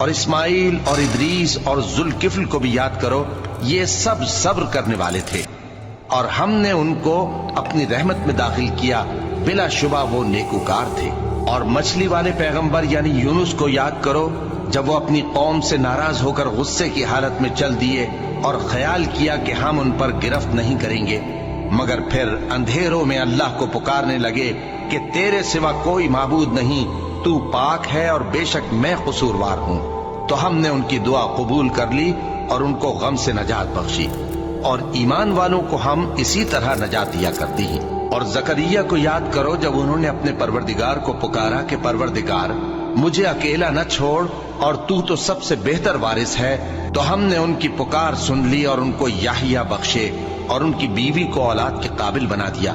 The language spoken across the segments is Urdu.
اور اسماعیل اور ادریس اور ذوالکفل کو بھی یاد کرو، یہ سب صبر کرنے والے تھے، اور ہم نے ان کو اپنی رحمت میں داخل کیا، بلا شبہ وہ نیکوکار تھے۔ اور مچھلی والے پیغمبر یعنی یونس کو یاد کرو، جب وہ اپنی قوم سے ناراض ہو کر غصے کی حالت میں چل دیے اور خیال کیا کہ ہم ان پر گرفت نہیں کریں گے، مگر پھر اندھیروں میں اللہ کو پکارنے لگے کہ تیرے سوا کوئی معبود نہیں، تو پاک ہے اور بے شک میں قصوروار ہوں۔ تو ہم نے ان کی دعا قبول کر لی اور ان کو غم سے نجات بخشی، اور ایمان والوں کو ہم اسی طرح نجات دیا کرتے ہیں۔ اور زکریا کو یاد کرو، جب انہوں نے اپنے پروردگار کو پکارا کہ پروردگار مجھے اکیلا نہ چھوڑ، اور تو سب سے بہتر وارث ہے، تو ہم نے ان کی پکار سن لی اور ان کو یحییٰ بخشے اور ان کی بیوی کو اولاد کے قابل بنا دیا۔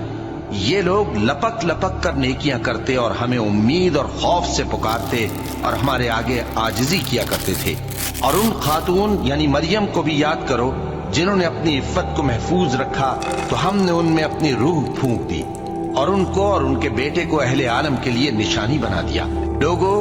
یہ لوگ لپک لپک کر نیکیاں کرتے اور ہمیں امید اور خوف سے پکارتے اور ہمارے آگے عاجزی کیا کرتے تھے۔ اور ان خاتون یعنی مریم کو بھی یاد کرو، جنہوں نے اپنی عفت کو محفوظ رکھا، تو ہم نے ان میں اپنی روح پھونک دی اور ان کو اور ان کے بیٹے کو اہل عالم کے لیے نشانی بنا دیا۔ لوگو،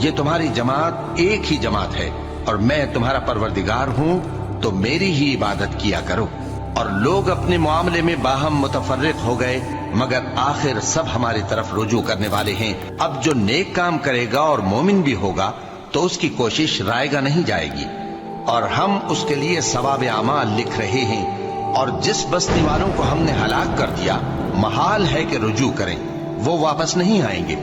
یہ تمہاری جماعت ایک ہی جماعت ہے، اور میں تمہارا پروردگار ہوں، تو میری ہی عبادت کیا کرو۔ اور لوگ اپنے معاملے میں باہم متفرق ہو گئے، مگر آخر سب ہماری طرف رجوع کرنے والے ہیں۔ اب جو نیک کام کرے گا اور مومن بھی ہوگا تو اس کی کوشش رائے گا نہیں جائے گی، اور ہم اس کے لیے ثواب اعمال لکھ رہے ہیں۔ اور جس بستی والوں کو ہم نے ہلاک کر دیا، محال ہے کہ رجوع کریں، وہ واپس نہیں آئیں گے،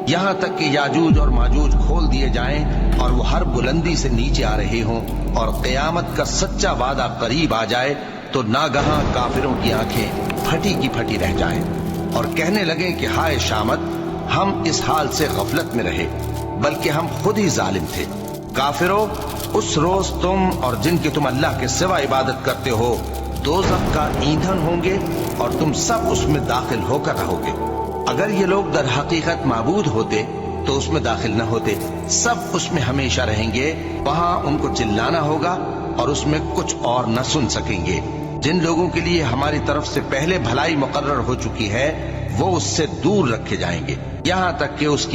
یہاں تک کہ یاجوج اور ماجوج کھول دیے جائیں اور وہ ہر بلندی سے نیچے آ رہے ہوں، اور قیامت کا سچا وعدہ قریب آ جائے تو ناگہاں کافروں کی آنکھیں پھٹی کی پھٹی رہ جائیں اور کہنے لگیں کہ ہائے شامت، ہم اس حال سے غفلت میں رہے، بلکہ ہم خود ہی ظالم تھے۔ کافروں، اس روز تم اور جن کی تم اللہ کے سوا عبادت کرتے ہو دوزخ کا ایندھن ہوں گے، اور تم سب اس میں داخل ہو کر رہو گے۔ اگر یہ لوگ در حقیقت معبود ہوتے تو اس میں داخل نہ ہوتے، سب اس میں ہمیشہ رہیں گے، وہاں ان کو چلانا ہوگا اور اس میں کچھ اور نہ سن سکیں گے۔ جن لوگوں کے لیے ہماری طرف سے پہلے بھلائی مقرر ہو چکی ہے، وہ اس سے دور رکھے جائیں گے، یہاں تک کہ اس کی